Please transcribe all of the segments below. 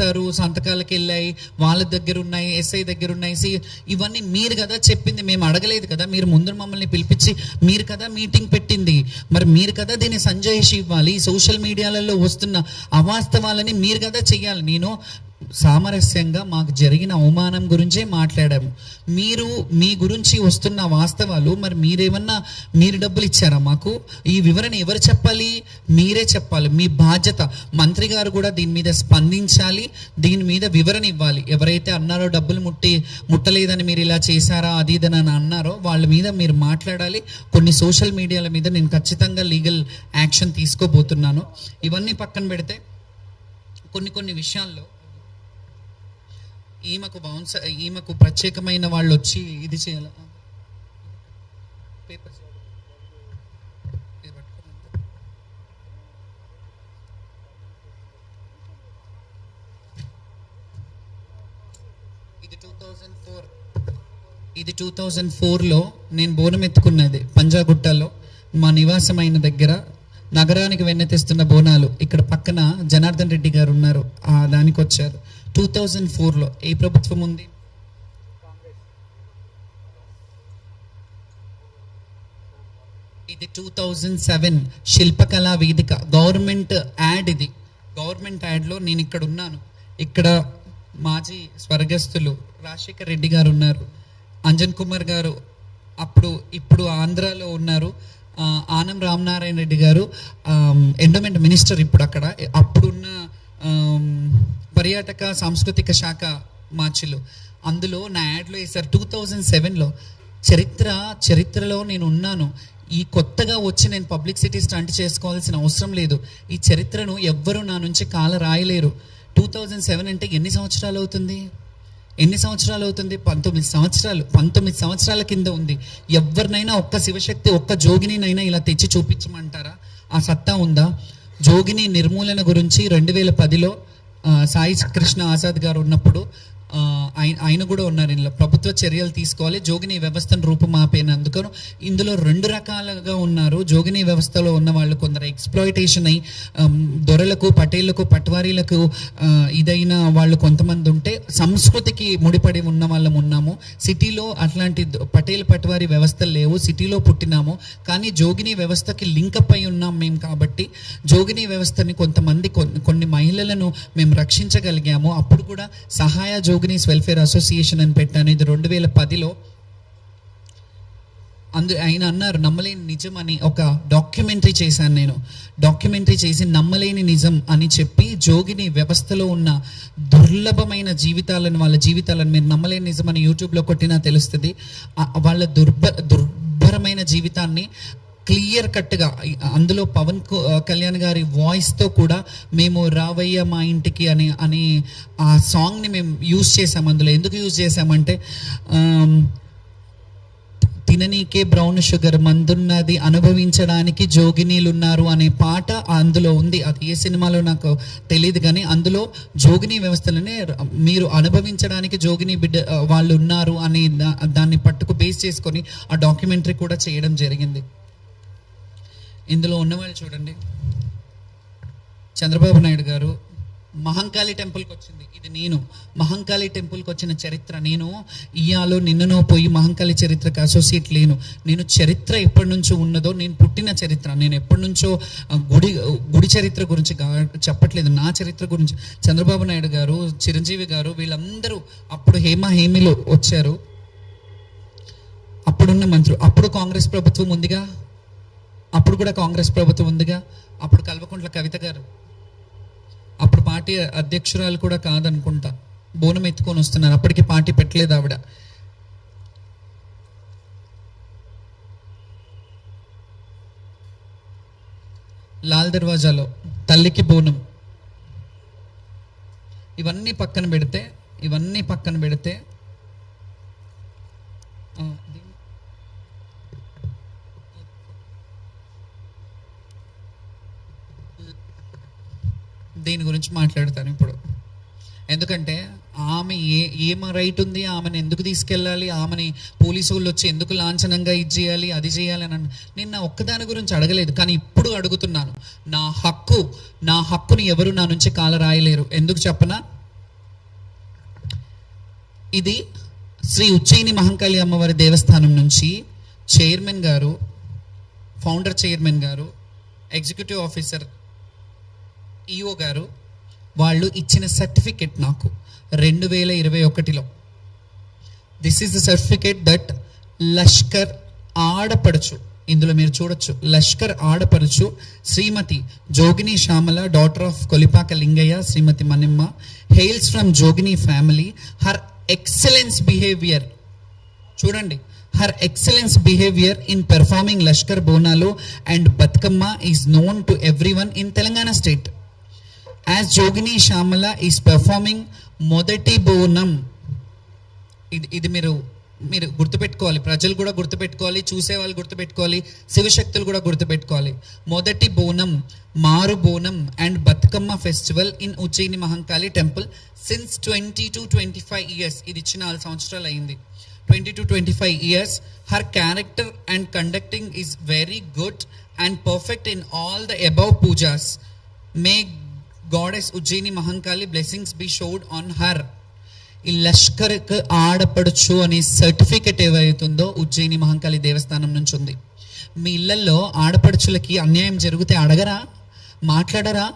రాస్తారు, సంతకాలకి వెళ్ళాయి, వాళ్ళ దగ్గర ఉన్నాయి, ఎస్ఐ దగ్గర ఉన్నాయి. ఇవన్నీ మీరు కదా చెప్పింది, మేము అడగలేదు కదా. మీరు ముందు మమ్మల్ని పిలిపించి మీరు కదా మీటింగ్ పెట్టింది, మరి మీరు కదా దీన్ని సంజాయిషి ఇవ్వాలి. సోషల్ మీడియాలలో వస్తున్న అవాస్తవాలని మీరు కదా చెయ్యాలి. నేను సామరస్యంగా మాకు జరిగిన అవమానం గురించే మాట్లాడాము. మీరు మీ గురించి వస్తున్న వాస్తవాలు, మరి మీరు డబ్బులు ఇచ్చారా మాకు? ఈ వివరణ ఎవరు చెప్పాలి? మీరే చెప్పాలి, మీ బాధ్యత. మంత్రి గారు కూడా దీని మీద స్పందించాలి, దీని మీద వివరణ ఇవ్వాలి. ఎవరైతే అన్నారో డబ్బులు ముట్టలేదని, మీరు ఇలా చేశారా అది ఇదని అన్నారో వాళ్ళ మీద మీరు మాట్లాడాలి. కొన్ని సోషల్ మీడియాల మీద నేను ఖచ్చితంగా లీగల్ యాక్షన్ తీసుకోబోతున్నాను. ఇవన్నీ పక్కన పెడితే కొన్ని విషయాల్లో ఈమెకు ప్రత్యేకమైన వాళ్ళు వచ్చి ఇది చేయాలి. ఇది 2004లో నేను బోనం ఎత్తుకున్నది పంజాగుట్టలో మా నివాసమైన దగ్గర. నగరానికి వెన్నెతిస్తున్న బోనాలు ఇక్కడ పక్కన జనార్దన్ రెడ్డి గారు ఉన్నారు, దానికి వచ్చారు 2004లో. ఏ ప్రభుత్వం ఉంది? ఇది 2007 శిల్పకళా వేదిక గవర్నమెంట్ యాడ్. ఇది గవర్నమెంట్ యాడ్లో నేను ఇక్కడ ఉన్నాను. ఇక్కడ మాజీ స్వర్గస్థులు రాజశేఖర్ రెడ్డి గారు ఉన్నారు, అంజన్ కుమార్ గారు ఇప్పుడు ఆంధ్రాలో ఉన్నారు, ఆనం రామనారాయణ రెడ్డి గారు ఎండోమెంట్ మినిస్టర్ ఇప్పుడు అక్కడ. అప్పుడున్న పర్యాటక సాంస్కృతిక శాఖ మార్చులు. అందులో నా యాడ్లో వేశారు 2007లో. చరిత్రలో నేను ఉన్నాను. ఈ కొత్తగా వచ్చి నేను పబ్లిసిటీ స్టంట్ చేసుకోవాల్సిన అవసరం లేదు. ఈ చరిత్రను ఎవ్వరూ నా నుంచి కాల రాయలేరు. 2007 అంటే ఎన్ని సంవత్సరాలు అవుతుంది? 19 సంవత్సరాల కింద ఉంది. ఎవరినైనా ఒక్క శివశక్తి, ఒక్క జోగినినైనా ఇలా తెచ్చి చూపించమంటారా? ఆ సత్తా ఉందా? జోగిని నిర్మూలన గురించి 2010లో సాయి కృష్ణ ఆజాద్ గారు ఉన్నప్పుడు ఆయన కూడా ఉన్నారు. ఇందులో ప్రభుత్వ చర్యలు తీసుకోవాలి, జోగిని వ్యవస్థను రూపుమాపేనందుకు. ఇందులో 2 రకాలుగా ఉన్నారు. జోగిని వ్యవస్థలో ఉన్న వాళ్ళు కొందరు ఎక్స్ప్లాయిటేషన్ అయ్యి దొరలకు, పటేళ్లకు, పట్వారీలకు ఇదైన వాళ్ళు కొంతమంది ఉంటే, సంస్కృతికి ముడిపడి ఉన్న వాళ్ళం ఉన్నాము. సిటీలో అట్లాంటి పటేల్ పట్వారీ వ్యవస్థలు లేవు, సిటీలో పుట్టినాము. కానీ జోగిని వ్యవస్థకి లింకప్ అయి ఉన్నాం మేము. కాబట్టి జోగిని వ్యవస్థని కొన్ని మహిళలను మేము రక్షించగలిగాము. అప్పుడు కూడా సహాయ జోగినీస్ వెల్ఫేర్ అసోసియేషన్ అని పెట్టాను. ఇది 2010లో. ఆయన అన్నారు నమ్మలేని నిజం అని ఒక డాక్యుమెంటరీ చేశాను. నేను డాక్యుమెంటరీ చేసి నమ్మలేని నిజం అని చెప్పి జోగిని వ్యవస్థలో ఉన్న దుర్లభమైన వాళ్ళ జీవితాలను మీరు నమ్మలేని నిజం అని యూట్యూబ్లో కొట్టినా తెలుస్తుంది. వాళ్ళ దుర్భరమైన జీవితాన్ని క్లియర్ కట్గా అందులో పవన్ కళ్యాణ్ గారి వాయిస్తో కూడా మేము రావయ్య మా ఇంటికి అని ఆ సాంగ్ని మేము యూజ్ చేసాం. అందులో ఎందుకు యూజ్ చేసామంటే, తిననీకే బ్రౌన్ షుగర్ మందున్నది, అనుభవించడానికి జోగినీలు ఉన్నారు అనే పాట అందులో ఉంది. అది ఏ సినిమాలో నాకు తెలియదు, కానీ అందులో జోగిని వ్యవస్థలనే మీరు అనుభవించడానికి జోగిని వాళ్ళు ఉన్నారు అని దాన్ని పట్టుకు బేస్ చేసుకొని ఆ డాక్యుమెంటరీ కూడా చేయడం జరిగింది. ఇందులో ఉన్నవాళ్ళు చూడండి, చంద్రబాబు నాయుడు గారు మహంకాళి టెంపుల్కి వచ్చింది. ఇది నేను మహంకాళి టెంపుల్కి వచ్చిన చరిత్ర. నేను ఇయాలో నిన్ననో పోయి మహంకాళి చరిత్రకు అసోసియేట్ లేను. నేను చరిత్ర ఎప్పటి నుంచో ఉన్నదో, నేను పుట్టిన చరిత్ర, నేను ఎప్పటి నుంచో గుడి చరిత్ర గురించి చెప్పట్లేదు, నా చరిత్ర గురించి. చంద్రబాబు నాయుడు గారు, చిరంజీవి గారు, వీళ్ళందరూ అప్పుడు హేమీలో వచ్చారు. అప్పుడున్న మంత్రులు, అప్పుడు కాంగ్రెస్ ప్రభుత్వం ఉందిగా, అప్పుడు కూడా కాంగ్రెస్ ప్రభుత్వం ఉందిగా. అప్పుడు కల్వకుంట్ల కవిత గారు, అప్పుడు పార్టీ అధ్యక్షురాలు కూడా కాదనుకుంటా, బోనం ఎత్తుకొని వస్తున్నారు. అప్పటికి పార్టీ పెట్టలేదు ఆవిడ. లాల్ దర్వాజాలో తల్లికి బోనం. ఇవన్నీ పక్కన పెడితే దీని గురించి మాట్లాడతాను ఇప్పుడు. ఎందుకంటే ఆమె ఏమ రైట్ ఉంది, ఆమెను ఎందుకు తీసుకెళ్ళాలి, ఆమెని పోలీసు వాళ్ళు వచ్చి ఎందుకు లాంఛనంగా ఇది చేయాలి, అది చేయాలి అని నేను ఒక్కదాని గురించి అడగలేదు. కానీ ఇప్పుడు అడుగుతున్నాను, నా హక్కుని ఎవరు నా నుంచి కాల రాయలేరు. ఎందుకు చెప్పనా? ఇది శ్రీ ఉజ్జయిని మహంకాళి అమ్మవారి దేవస్థానం నుంచి చైర్మన్ గారు, ఫౌండర్ చైర్మన్ గారు, ఎగ్జిక్యూటివ్ ఆఫీసర్ ఈఓ గారు వాళ్ళు ఇచ్చిన సర్టిఫికెట్ నాకు 2021లో. This is the certificate that Lashkar ఆడపడుచు, ఇందులో మీరు చూడొచ్చు, లష్కర్ ఆడపడుచు Shrimati Jogini Shyamala, daughter of Kolipaka Lingaiah, Shrimati Manimma, hails from Jogini family. Her excellence behaviour, చూడండి, her excellence behaviour in performing Lashkar Bonalu and Bathukamma is known to everyone in Telangana state. As Jogini Shyamala is performing మొదటి బోనం. ఇది మీరు గుర్తుపెట్టుకోవాలి, ప్రజలు కూడా గుర్తుపెట్టుకోవాలి, చూసేవాళ్ళు గుర్తుపెట్టుకోవాలి, శివశక్తులు కూడా గుర్తుపెట్టుకోవాలి. మొదటి బోనం, మారు బోనం and Bathukamma festival in Ujjaini Mahankali temple since 20 to 25 years. ఇది ఇచ్చిన 4 సంవత్సరాలు అయింది. 20 to 25 years. Her character and conducting is very good and perfect in all the above pujas. May Goddess Ujjaini Mahankali blessings be showed on her. ఈ లష్కర్కి ఆడపడుచు అనే certificate ఏవైతుందో Ujjaini Mahankali దేవస్థానం నుంచి ఉంది. మీ ఇళ్లలో ఆడపడుచులకి అన్యాయం జరిగితే అడగరా, మాట్లాడరా?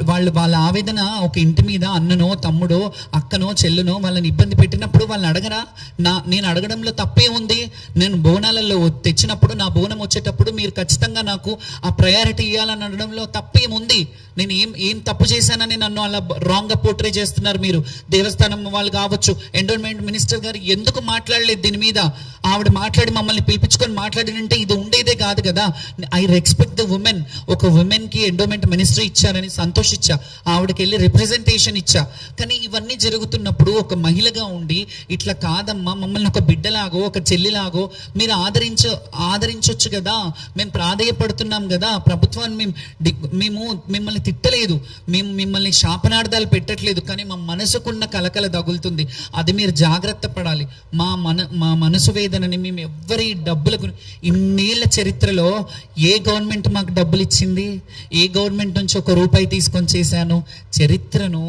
వాళ్ళ ఆవేదన ఒక ఇంటి మీద అన్ననో తమ్ముడో అక్కనో చెల్లునో వాళ్ళని ఇబ్బంది పెట్టినప్పుడు వాళ్ళని అడగరా? నేను అడగడంలో తప్పే ఉంది? నేను బోనాలలో తెచ్చినప్పుడు నా బోనం వచ్చేటప్పుడు మీరు ఖచ్చితంగా నాకు ఆ ప్రయారిటీ ఇవ్వాలని అనడంలో తప్పేముంది? నేను ఏం తప్పు చేశానని నన్ను అలా రాంగ్గా పోర్ట్రే చేస్తున్నారు మీరు. దేవస్థానం వాళ్ళు కావచ్చు, ఎండోన్మెంట్ మినిస్టర్ గారు ఎందుకు మాట్లాడలేదు దీని మీద? ఆవిడ మాట్లాడి మమ్మల్ని పిలిపించుకొని మాట్లాడినంటే ఇది ఉండేదే కాదు కదా. I respect the women. ఒక ఉమెన్కి ఎండోమెంట్ మినిస్టర్ ఇచ్చారని సంతోషించా, ఆవిడకి వెళ్ళి రిప్రజెంటేషన్ ఇచ్చా. కానీ ఇవన్నీ జరుగుతున్నప్పుడు ఒక మహిళగా ఉండి ఇట్లా కాదమ్మా, మమ్మల్ని ఒక బిడ్డలాగో ఒక చెల్లిలాగో మీరు ఆదరించవచ్చు కదా. మేము ప్రాధేయపడుతున్నాం కదా. ప్రభుత్వాన్ని మేము మిమ్మల్ని తిట్టలేదు, మేము మిమ్మల్ని శాపనార్థాలు పెట్టట్లేదు, కానీ మా మనసుకున్న కలకల తగులుతుంది. అది మీరు జాగ్రత్త పడాలి. మా మనసు వేదనని మేము ఎవ్వరి డబ్బులకు, ఇన్నేళ్ల చరిత్రలో ఏ గవర్నమెంట్ మాకు డబ్బులు ఇచ్చింది? ఏ గవర్నమెంట్ నుంచి ఒక రూపాయి తీసుకొని చేశాను? చరిత్రను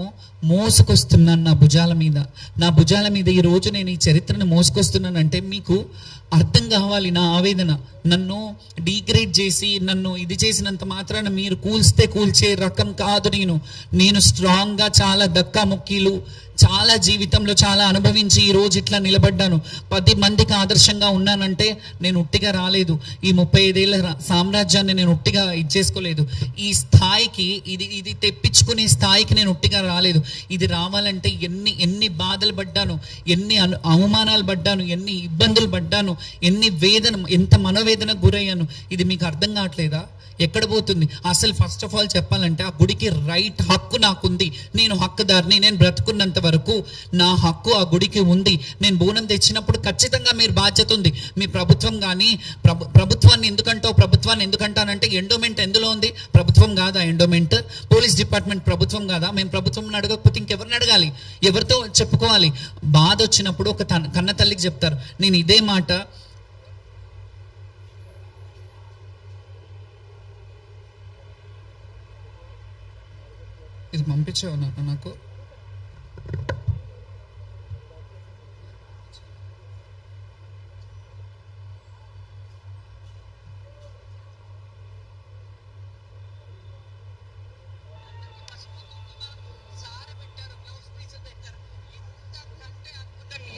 మోసుకొస్తున్నాను నా భుజాల మీద ఈ రోజు నేను ఈ చరిత్రను మోసుకొస్తున్నానంటే మీకు అర్థం కావాలి నా ఆవేదన. నన్ను డీగ్రేడ్ చేసి నన్ను ఇది చేసినంత మాత్రాన మీరు కూల్చే రకం కాదు. నేను స్ట్రాంగ్గా చాలా దక్కా ముక్కీలు చాలా జీవితంలో చాలా అనుభవించి ఈ రోజు ఇట్లా నిలబడ్డాను. 10 మందికి ఆదర్శంగా ఉన్నానంటే నేను ఉట్టిగా రాలేదు. ఈ 35 ఏళ్ళ సామ్రాజ్యాన్ని నేను ఉట్టిగా ఇచ్చేసుకోలేదు. ఈ స్థాయికి ఇది తెప్పించుకునే స్థాయికి నేను ఉట్టిగా రాలేదు. ఇది రావాలంటే ఎన్ని బాధలు పడ్డాను, ఎన్ని అవమానాలు పడ్డాను, ఎన్ని ఇబ్బందులు పడ్డాను, ఎంత మనోవేదనకు గురయ్యాను. ఇది మీకు అర్థం కావట్లేదా? ఎక్కడ పోతుంది అసలు? ఫస్ట్ ఆఫ్ ఆల్ చెప్పాలంటే ఆ గుడికి రైట్ హక్కు నాకుంది. నేను హక్కుదారిని. నేను బ్రతుకున్నంత వరకు నా హక్కు ఆ గుడికి ఉంది. నేను బోనం తెచ్చినప్పుడు ఖచ్చితంగా మీరు బాధ్యత ఉంది. మీ ప్రభుత్వం కానీ ప్రభుత్వాన్ని ఎందుకంటానంటే ఎండోమెంట్ ఎందులో ఉంది? ప్రభుత్వం కాదా ఎండోమెంట్? పోలీస్ డిపార్ట్మెంట్ ప్రభుత్వం కాదా? మేము ప్రభుత్వం అడగకపోతే ఇంకెవరిని అడగాలి? ఎవరితో చెప్పుకోవాలి? బాధ వచ్చినప్పుడు ఒక కన్న తల్లికి చెప్తారు. నేను ఇదే మాట ఇది పంపించావు నాకు.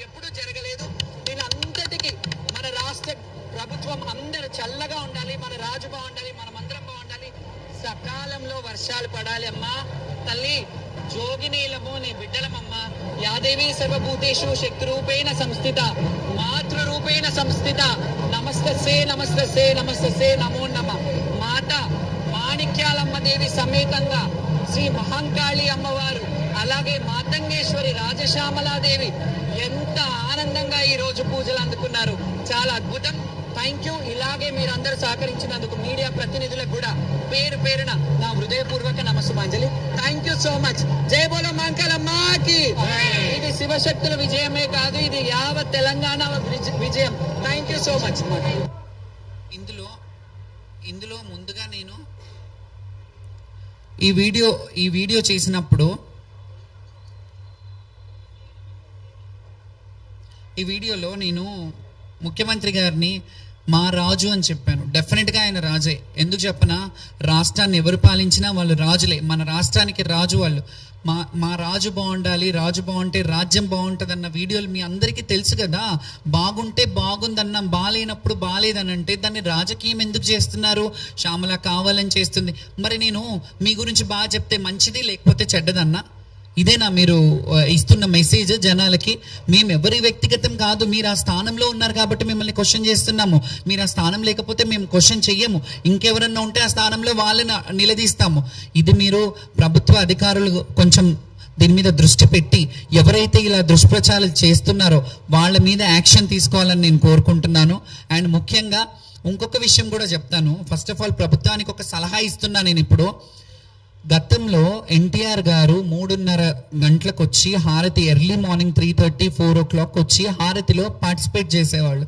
ఎప్పుడు జరగలేదు. దీనంతటికి మన రాష్ట్ర ప్రభుత్వం అందరూ చల్లగా ఉండాలి, మన రాజు బాగుండాలి, మనమందరం బాగుండాలి, సకాలంలో వర్షాలు పడాలి. అమ్మా తల్లి జోగినీలము నీ బిడ్డలమమ్మా. యాదేవి సర్వభూతేషు శక్తిరూపేణ సంస్థిత మాతృరూపేణ సంస్థిత నమస్తసే నమో నమ. మాత మాణిక్యాలమ్మ దేవి సమేతంగా శ్రీ మహంకాళి అమ్మవారు, అలాగే మాతంగేశ్వరి రాజశ్యామలాదేవి ఎంత ఆనందంగా ఈ రోజు పూజలు అందుకున్నారు. చాలా అద్భుతం. Thank you. ఇలాగే మీరందరూ సహకరించినందుకు మీడియా ప్రతినిధులకు కూడా పేరున నా హృదయపూర్వక నమస్సుమాంజలి. Thank you so much. జై బోలో మహంకాళమ్మకి. ఇది శివశక్తుల విజయమే కాదు, ఇది యావత్ తెలంగాణ విజయం. Thank you so much. ఇందులో ముందుగా నేను ఈ వీడియో చేసినప్పుడు ఈ వీడియోలో నేను ముఖ్యమంత్రి గారిని మా రాజు అని చెప్పాను. డెఫినెట్గా ఆయన రాజే. ఎందుకు చెప్పనా, రాష్ట్రాన్ని ఎవరు పాలించినా వాళ్ళు రాజులే. మన రాష్ట్రానికి రాజు వాళ్ళు. మా రాజు బాగుండాలి, రాజు బాగుంటే రాజ్యం బాగుంటుంది అన్న వీడియోలు మీ అందరికీ తెలుసు కదా. బాగుంటే బాగుందన్నాం, బాగాలేనప్పుడు బాగాలేదని అంటే దాన్ని రాజకీయం ఎందుకు చేస్తున్నారు? శ్యామల కావాలని చేస్తుంది. మరి నేను మీ గురించి బాగా చెప్తే మంచిది, లేకపోతే చెడ్డదన్నా? ఇదేనా మీరు ఇస్తున్న మెసేజ్ జనాలకి? మేము ఎవరి వ్యక్తిగతం కాదు, మీరు ఆ స్థానంలో ఉన్నారు కాబట్టి మిమ్మల్ని క్వశ్చన్ చేస్తున్నాము. మీరు ఆ స్థానం లేకపోతే మేము క్వశ్చన్ చెయ్యము. ఇంకెవరన్నా ఉంటే ఆ స్థానంలో వాళ్ళని నిలదీస్తాము. ఇది మీరు ప్రభుత్వ అధికారులు కొంచెం దీని మీద దృష్టి పెట్టి ఎవరైతే ఇలా దుష్ప్రచారాలు చేస్తున్నారో వాళ్ళ మీద యాక్షన్ తీసుకోవాలని నేను కోరుకుంటున్నాను. అండ్ ముఖ్యంగా ఇంకొక విషయం కూడా చెప్తాను. ఫస్ట్ ఆఫ్ ఆల్ ప్రభుత్వానికి ఒక సలహా ఇస్తున్నా నేను ఇప్పుడు. గతంలో ఎన్టీఆర్ గారు 3:30 గంటలకు వచ్చి హారతి, ఎర్లీ మార్నింగ్ 3:30, 4 o'clock వచ్చి హారతిలో పార్టిసిపేట్ చేసేవాళ్ళు.